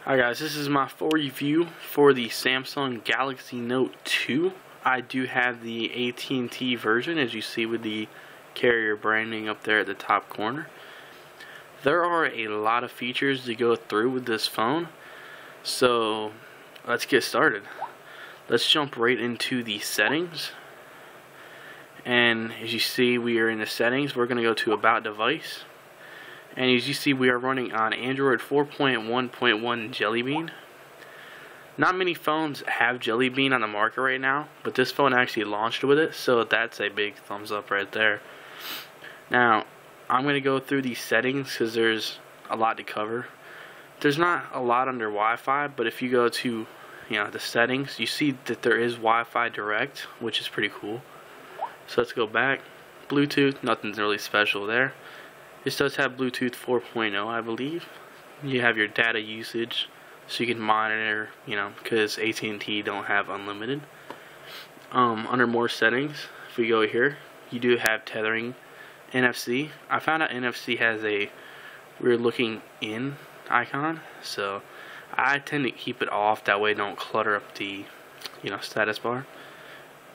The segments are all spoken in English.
Hi guys, this is my full review for the Samsung Galaxy Note 2. I do have the AT&T version, as you see with the carrier branding up there at the top corner. There are a lot of features to go through with this phone, so let's get started. Let's jump right into the settings. And as you see, we are in the settings. We're going to go to About Device. And as you see, we are running on Android 4.1.1 Jelly Bean. Not many phones have Jelly Bean on the market right now, but this phone actually launched with it, so that's a big thumbs up right there. Now, I'm going to go through these settings because there's a lot to cover. There's not a lot under Wi-Fi, but if you go to the settings, you see that there is Wi-Fi Direct, which is pretty cool. So let's go back. Bluetooth, nothing's really special there. This does have Bluetooth 4.0, I believe. You have your data usage, so you can monitor, because AT&T don't have unlimited. Under more settings, if we go here, you do have tethering, NFC. I found out NFC has a weird looking in icon, so I tend to keep it off. That way, don't clutter up the, status bar.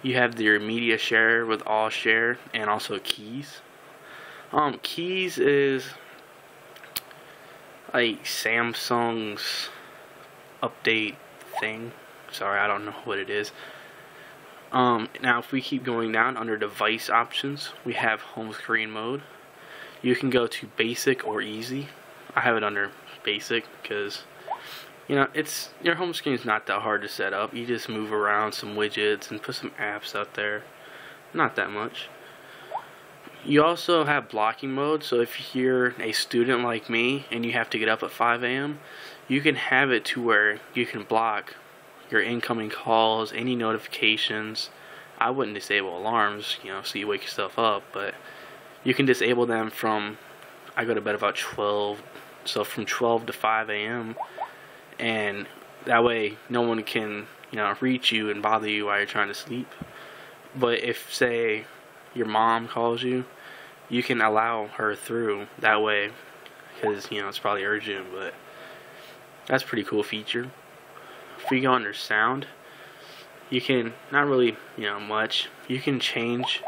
You have your media share with all share, and also keys. Keys is like Samsung's update thing. Sorry, I don't know what it is. Now if we keep going down under device options, we have home screen mode. You can go to basic or easy. I have it under basic because it's your home screen is not that hard to set up. You just move around some widgets and put some apps out there. Not that much. You also have blocking mode, so if you're a student like me and you have to get up at 5 a.m., you can have it to where you can block your incoming calls, any notifications. I wouldn't disable alarms, so you wake yourself up, but you can disable them from, I go to bed about 12, so from 12 to 5 a.m., and that way no one can, reach you and bother you while you're trying to sleep. But if, say, your mom calls you, you can allow her through that way because it's probably urgent, but that's a pretty cool feature. If we go under sound, you can not really much. You can change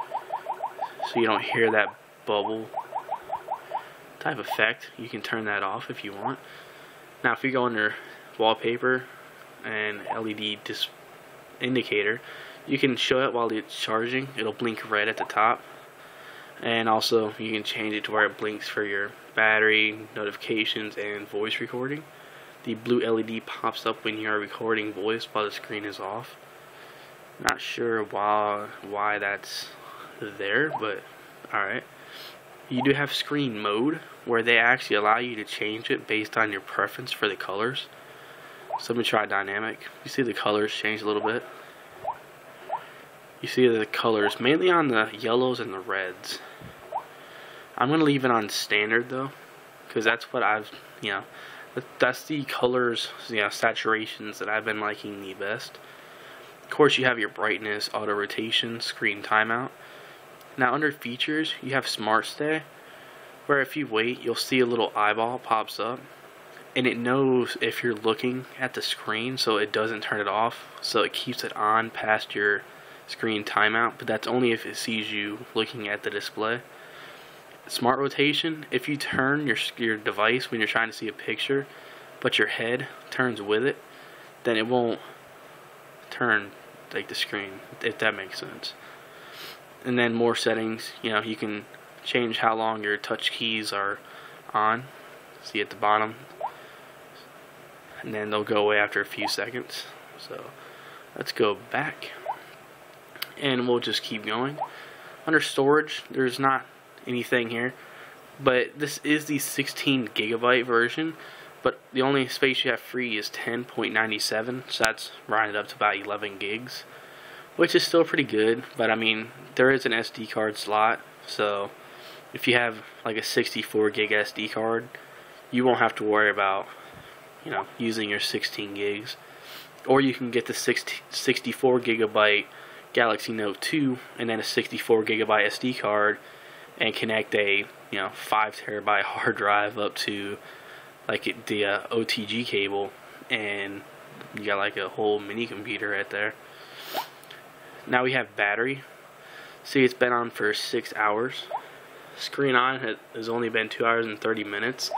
so you don't hear that bubble type effect. You can turn that off if you want. Now if we go under wallpaper and LED indicator, you can show it while it's charging. It'll blink red at the top. And also you can change it to where it blinks for your battery, notifications, and voice recording. The blue LED pops up when you are recording voice while the screen is off. Not sure why that's there, but alright. You do have screen mode where they actually allow you to change it based on your preference for the colors. So let me try dynamic. You see the colors change a little bit. You see the colors mainly on the yellows and the reds. I'm going to leave it on standard though, because that's what I've, that's the colors, saturations that I've been liking the best. Of course you have your brightness, auto rotation, screen timeout. Now under features, you have smart stay, where if you wait, you'll see a little eyeball pops up, and it knows if you're looking at the screen, so it doesn't turn it off, so it keeps it on past your screen timeout, but that's only if it sees you looking at the display. Smart rotation, if you turn your device when you're trying to see a picture, but your head turns with it, then it won't turn like the screen, if that makes sense. And then more settings, you can change how long your touch keys are on. See at the bottom, and then they'll go away after a few seconds. So let's go back, and we'll just keep going. Under storage, there's not anything here, but this is the 16 gigabyte version, but the only space you have free is 10.97, so that's rounded up to about 11 gigs, which is still pretty good. But I mean, there is an SD card slot, so if you have like a 64 gig SD card, you won't have to worry about using your 16 gigs. Or you can get the 64 gigabyte Galaxy Note 2 and then a 64 gigabyte SD card and connect a 5 terabyte hard drive up to like the OTG cable and you got like a whole mini computer right there. Now we have battery. See, it's been on for 6 hours. Screen on has only been 2 hours and 30 minutes.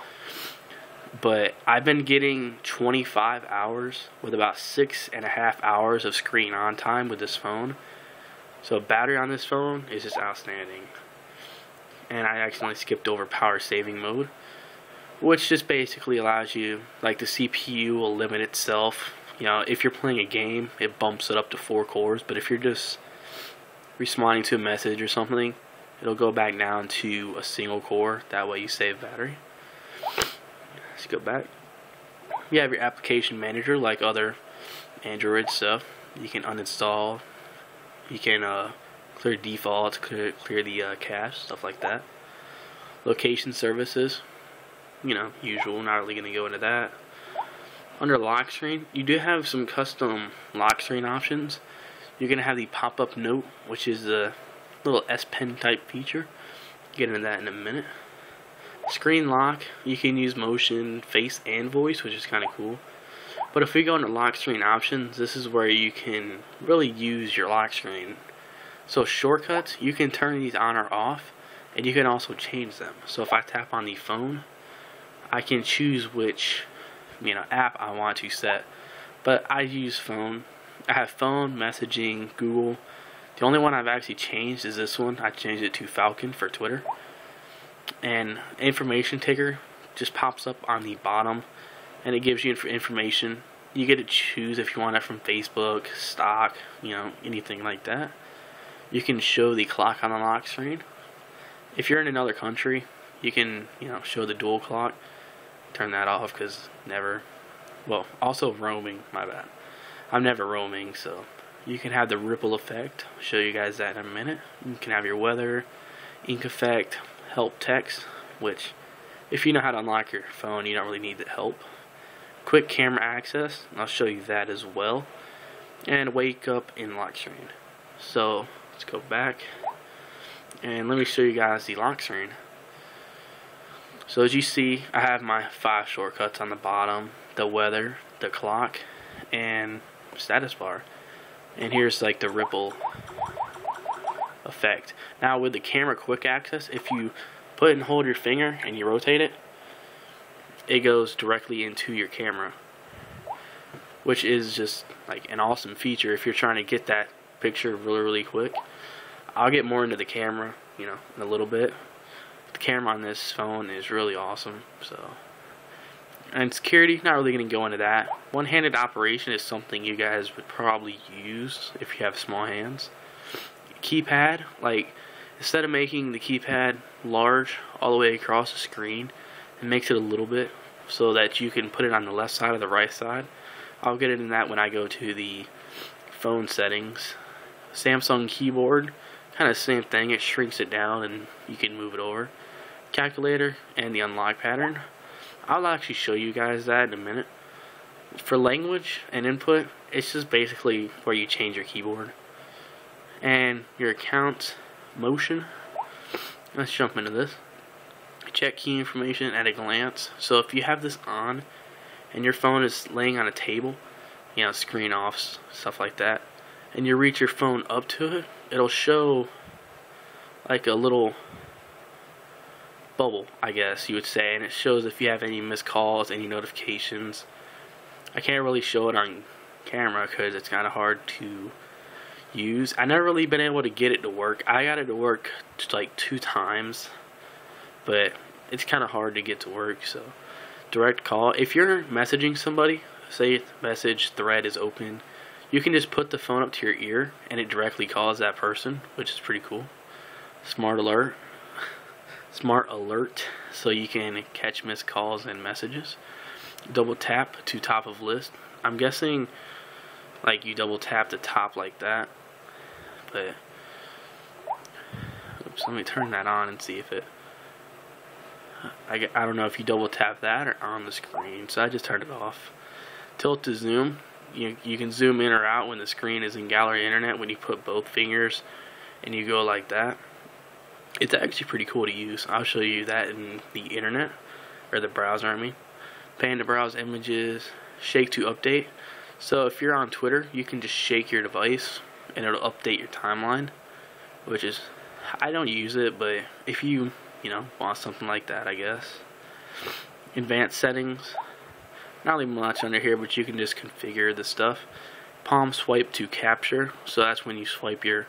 But I've been getting 25 hours with about 6.5 hours of screen on time with this phone. So battery on this phone is just outstanding. And I accidentally skipped over power saving mode, which just basically allows you, like, the CPU will limit itself. You know, if you're playing a game, it bumps it up to 4 cores, but if you're just responding to a message or something, it'll go back down to a single core. That way you save battery. Let's go back. You have your application manager like other Android stuff. You can uninstall. You can clear defaults, clear the cache, stuff like that. Location services, you know, usual. Not really going to go into that. Under lock screen, you do have some custom lock screen options. You're going to have the pop-up note, which is a little S Pen type feature. Get into that in a minute. Screen lock, you can use motion, face, and voice, which is kind of cool. But if we go into lock screen options, this is where you can really use your lock screen. So shortcuts, you can turn these on or off, and you can also change them. So if I tap on the phone, I can choose which, you know, app I want to set. But I use phone. I have phone, messaging, Google. The only one I've actually changed is this one. I changed it to Falcon for Twitter. And information taker just pops up on the bottom, and it gives you information. You get to choose if you want it from Facebook, stock, you know, anything like that. You can show the clock on the lock screen. If you're in another country, you can, you know, show the dual clock. Turn that off because never. Well, also roaming. My bad. I'm never roaming, so you can have the ripple effect. I'll show you guys that in a minute. You can have your weather, ink effect, help text, which if you know how to unlock your phone, you don't really need the help. Quick camera access, I'll show you that as well. And wake up in lock screen. So let's go back and let me show you guys the lock screen. So as you see, I have my 5 shortcuts on the bottom: the weather, the clock, and status bar. And here's like the ripple effect. Now with the camera quick access, if you put and hold your finger and you rotate it, it goes directly into your camera, which is just like an awesome feature if you're trying to get that picture really quick. I'll get more into the camera, you know, in a little bit. The camera on this phone is really awesome. So, and security, not really going to go into that. One-handed operation is something you guys would probably use if you have small hands. Keypad, like, instead of making the keypad large all the way across the screen, it makes it a little bit so that you can put it on the left side or the right side. I'll get into that when I go to the phone settings. Samsung keyboard, kind of same thing. It shrinks it down and you can move it over. Calculator and the unlock pattern. I'll actually show you guys that in a minute. For language and input, it's just basically where you change your keyboard. And your account motion. Let's jump into this. Check key information at a glance. So if you have this on and your phone is laying on a table, you know, screen off, stuff like that, and you reach your phone up to it, it'll show like a little bubble, I guess you would say, and it shows if you have any missed calls, any notifications. I can't really show it on camera because it's kind of hard to use. I never really been able to get it to work. I got it to work like 2 times, but it's kind of hard to get to work. So direct call, if you're messaging somebody, say message thread is open, you can just put the phone up to your ear and it directly calls that person, which is pretty cool. Smart alert, so you can catch missed calls and messages. Double tap to top of list. I'm guessing like you double tap the top like that, but oops, let me turn that on and see if it, I don't know if you double tap that or on the screen, so I just turned it off. Tilt to zoom, you can zoom in or out when the screen is in gallery internet when you put both fingers and you go like that. It's actually pretty cool to use. I'll show you that in the internet, or the browser I mean. Pan to browse images, shake to update. So if you're on Twitter, you can just shake your device and it'll update your timeline, which is, I don't use it, but if you want something like that, I guess. Advanced settings, not really much under here, but you can just configure the stuff. Palm swipe to capture, so that's when you swipe your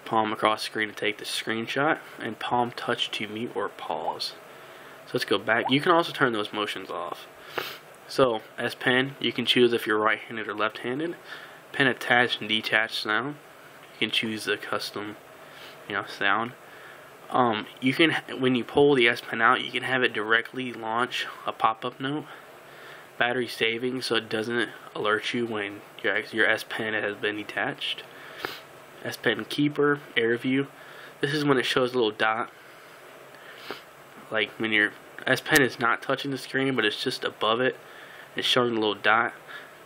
palm across the screen to take the screenshot, and palm touch to mute or pause. So let's go back. You can also turn those motions off. So S Pen, you can choose if you're right-handed or left-handed. Pen attach and detach sound. You can choose the custom, sound. You can, when you pull the S Pen out, you can have it directly launch a pop-up note. Battery saving, so it doesn't alert you when your S Pen has been detached. S Pen keeper, air view. This is when it shows a little dot. Like when your S Pen is not touching the screen, but it's just above it. It's showing a little dot.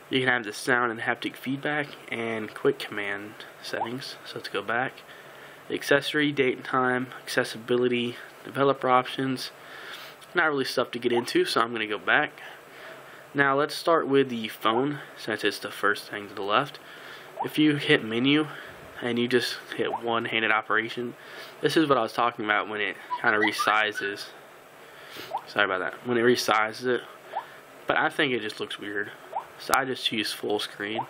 You can have the sound and haptic feedback and quick command settings. So let's go back. Accessory, date and time, accessibility, developer options. Not really stuff to get into, so I'm going to go back. Now let's start with the phone, since it's the first thing to the left. If you hit menu and you just hit one-handed operation, this is what I was talking about when it kind of resizes. Sorry about that. When it resizes it. But I think it just looks weird. So I just choose full screen,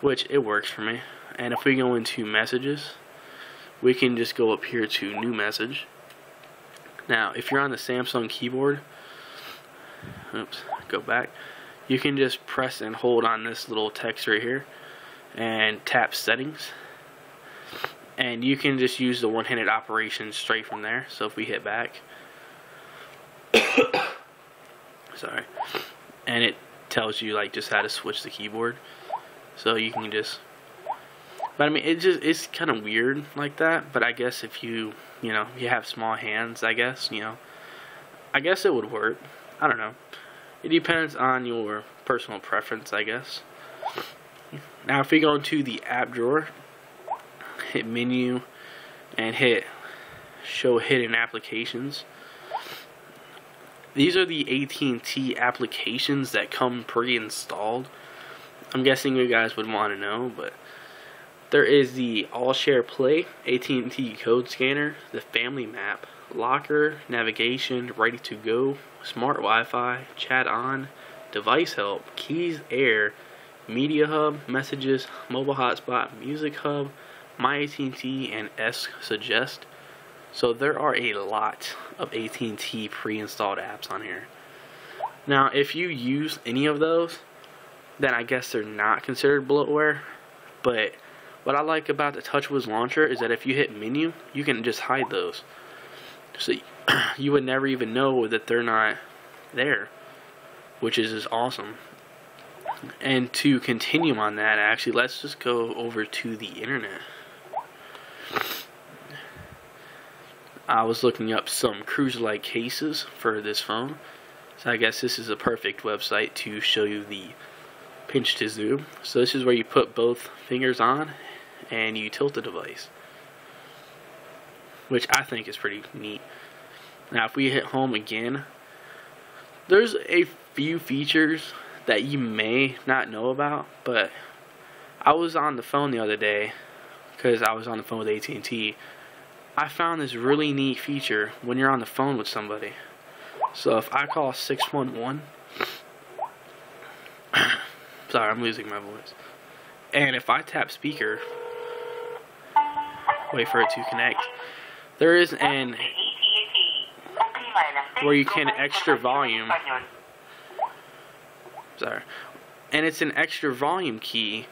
which it works for me. And if we go into messages, we can just go up here to new message. Now, if you're on the Samsung keyboard, oops, go back, you can just press and hold on this little text right here and tap settings. And you can just use the one-handed operation straight from there. So if we hit back, sorry, and it tells you like just how to switch the keyboard, so you can just, but I mean it's kind of weird like that, but I guess if you have small hands, I guess it would work. I don't know, it depends on your personal preference, I guess. Now if we go into the app drawer, hit menu and hit show hidden applications. These are the AT&T applications that come pre-installed. I'm guessing you guys would want to know, but there is the All Share Play, AT&T Code Scanner, the Family Map, Locker, Navigation, Ready to Go, Smart Wi-Fi, Chat On, Device Help, Keys Air, Media Hub, Messages, Mobile Hotspot, Music Hub, My AT&T, and S Suggest. So there are a lot of AT&T pre-installed apps on here. Now, if you use any of those, then I guess they're not considered bloatware. But what I like about the TouchWiz launcher is that if you hit menu, you can just hide those. So you would never even know that they're not there, which is just awesome. And to continue on that, actually, let's just go over to the internet. I was looking up some cruiser-like cases for this phone, so I guess this is a perfect website to show you the pinch to zoom. So this is where you put both fingers on and you tilt the device, which I think is pretty neat. Now if we hit home again, there's a few features that you may not know about, but I was on the phone the other day because I was on the phone with AT&T. I found this really neat feature when you're on the phone with somebody. So if I call 611, sorry, I'm losing my voice. And if I tap speaker, wait for it to connect, there is an where you can extra volume. Sorry, and it's an extra volume key,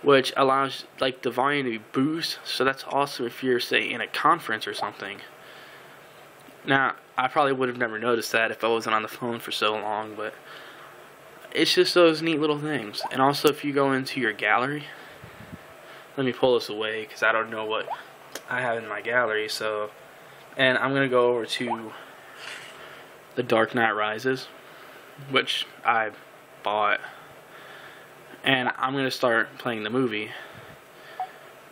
which allows like the volume to be boost. So that's awesome if you're, say, in a conference or something. Now, I probably would have never noticed that if I wasn't on the phone for so long, but it's just those neat little things. And also, if you go into your gallery, let me pull this away because I don't know what I have in my gallery. So, and I'm gonna go over to The Dark Knight Rises, which I bought. And I'm going to start playing the movie.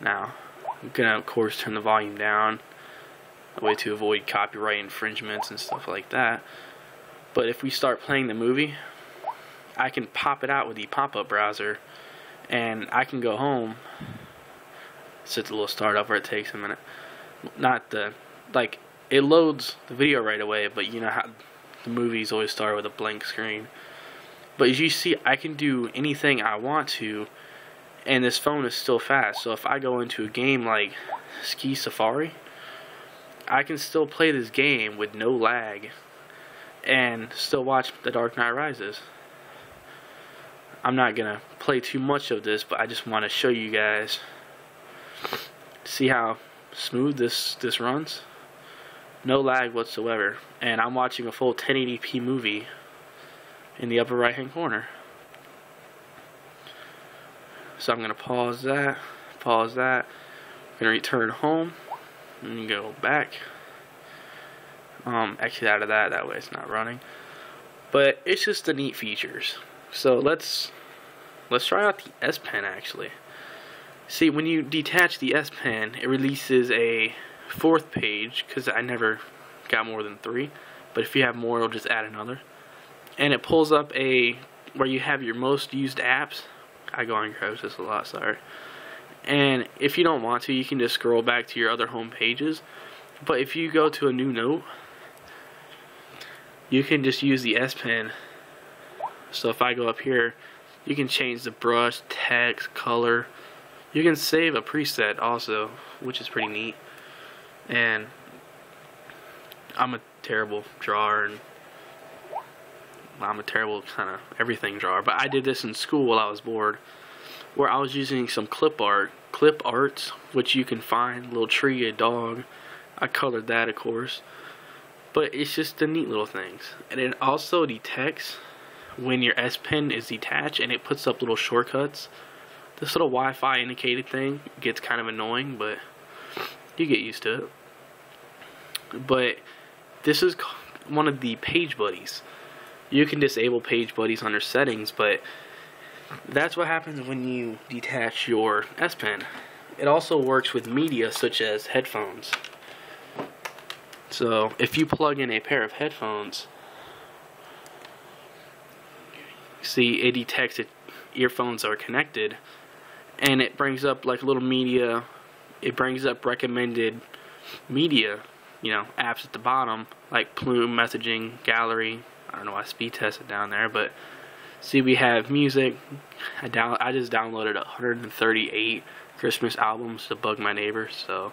Now, I'm going to, of course, turn the volume down, a way to avoid copyright infringements and stuff like that. But if we start playing the movie, I can pop it out with the pop-up browser, and I can go home. So it's a little startup where it takes a minute. Not the, like, it loads the video right away, but you know how the movies always start with a blank screen. But as you see, I can do anything I want to, and this phone is still fast. So if I go into a game like Ski Safari, I can still play this game with no lag and still watch The Dark Knight Rises. I'm not gonna play too much of this, but I just want to show you guys, see how smooth this runs. No lag whatsoever, and I'm watching a full 1080p movie in the upper right hand corner. So I'm gonna pause that, I'm gonna return home, and go back, exit out of that way it's not running. But it's just the neat features. So let's try out the S Pen actually. See, when you detach the S Pen, it releases a 4th page, because I never got more than 3, but if you have more, it'll just add another. And it pulls up where you have your most used apps. I go on grabs this a lot, sorry. And if you don't want to, you can just scroll back to your other home pages. But if you go to a new note, you can just use the S Pen. So if I go up here, you can change the brush, text, color. You can save a preset also, which is pretty neat. And I'm a terrible drawer, and I'm a terrible kind of everything drawer, but I did this in school while I was bored, where I was using some clip arts, which you can find, little tree, a dog. I colored that, of course, but it's just the neat little things. And it also detects when your S Pen is detached, and it puts up little shortcuts. This little Wi-Fi indicated thing gets kind of annoying, but you get used to it. But this is one of the page buddies. You can disable page buddies under settings, but that's what happens when you detach your S Pen. It also works with media such as headphones. So if you plug in a pair of headphones, see, it detects that earphones are connected, and it brings up like little media. It brings up recommended media, you know, apps at the bottom, like Plume, Messaging, Gallery. I don't know why speed tested down there, but see, we have music. I just downloaded 138 Christmas albums to bug my neighbors, so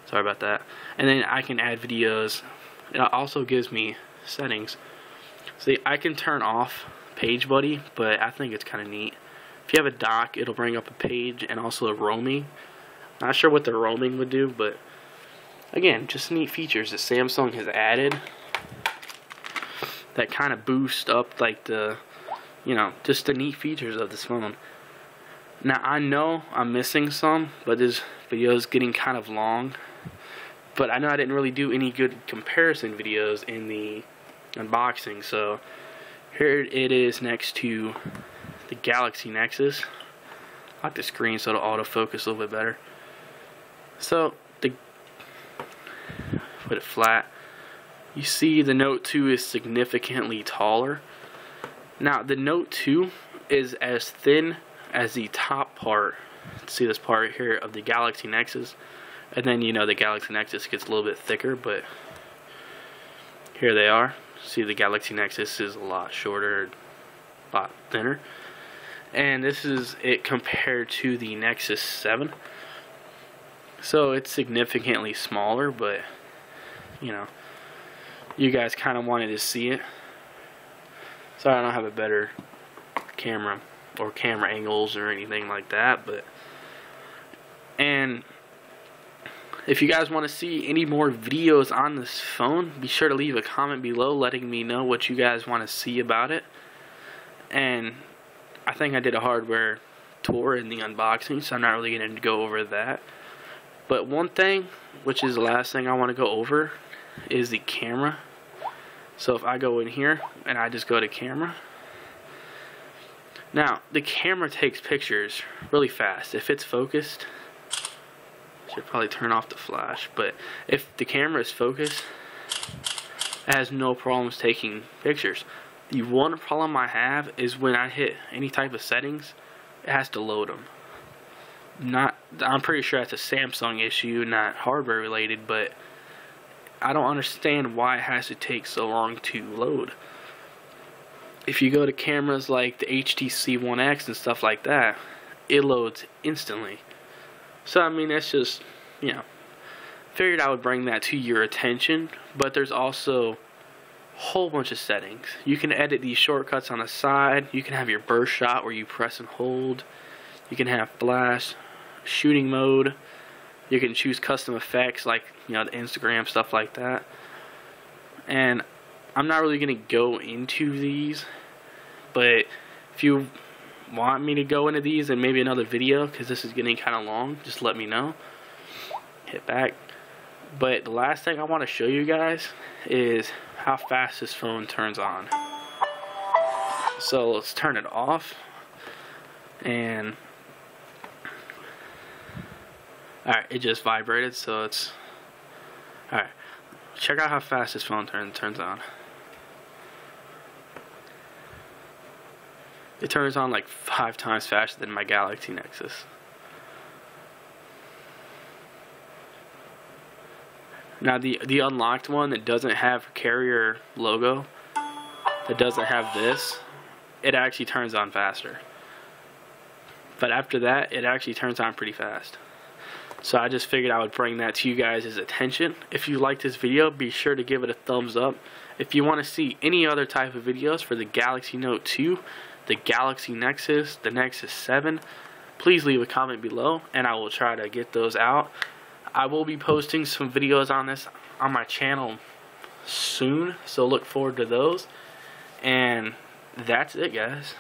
sorry about that. And then I can add videos. It also gives me settings. See, I can turn off Page Buddy, but I think it's kind of neat. If you have a dock, it'll bring up a page and also a roaming. Not sure what the roaming would do, but again, just neat features that Samsung has added that kind of boost up, like, the, you know, just the neat features of this phone. Now, I know I'm missing some, but this video is getting kind of long. But I know I didn't really do any good comparison videos in the unboxing, so here it is next to the Galaxy Nexus. I like the screen so it'll autofocus a little bit better. So, put it flat. You see the Note 2 is significantly taller. Now, the Note 2 is as thin as the top part. See this part right here of the Galaxy Nexus. And then, you know, the Galaxy Nexus gets a little bit thicker, but here they are. See, the Galaxy Nexus is a lot shorter, a lot thinner. And this is it compared to the Nexus 7. So it's significantly smaller, but, you know, you guys kind of wanted to see it. Sorry I don't have a better camera or camera angles or anything like that, but, and if you guys want to see any more videos on this phone, be sure to leave a comment below letting me know what you guys want to see about it. And I think I did a hardware tour in the unboxing, so I'm not really going to go over that. But one thing, which is the last thing I want to go over, is the camera. So if I go in here and I just go to camera. Now, the camera takes pictures really fast. If it's focused, I should probably turn off the flash, but if the camera is focused, it has no problems taking pictures. The one problem I have is when I hit any type of settings, it has to load them. I'm pretty sure that's a Samsung issue, not hardware related, but I don't understand why it has to take so long to load. If you go to cameras like the HTC One X and stuff like that, it loads instantly. So I mean, that's just, you know, figured I would bring that to your attention. But there's also a whole bunch of settings. You can edit these shortcuts on the side. You can have your burst shot where you press and hold. You can have flash, shooting mode. You can choose custom effects like, you know, the Instagram, stuff like that. And I'm not really going to go into these, but if you want me to go into these in maybe another video, because this is getting kind of long, just let me know. Hit back. But the last thing I want to show you guys is how fast this phone turns on. So let's turn it off. And alright, it just vibrated, so it's alright. Check out how fast this phone turns on. It turns on like 5 times faster than my Galaxy Nexus. Now the unlocked one that doesn't have carrier logo, that doesn't have this, it actually turns on faster. But after that, it actually turns on pretty fast. So I just figured I would bring that to you guys' attention. If you like this video, be sure to give it a thumbs up. If you want to see any other type of videos for the Galaxy Note 2, the Galaxy Nexus, the Nexus 7, please leave a comment below and I will try to get those out. I will be posting some videos on this on my channel soon, so look forward to those. And that's it, guys.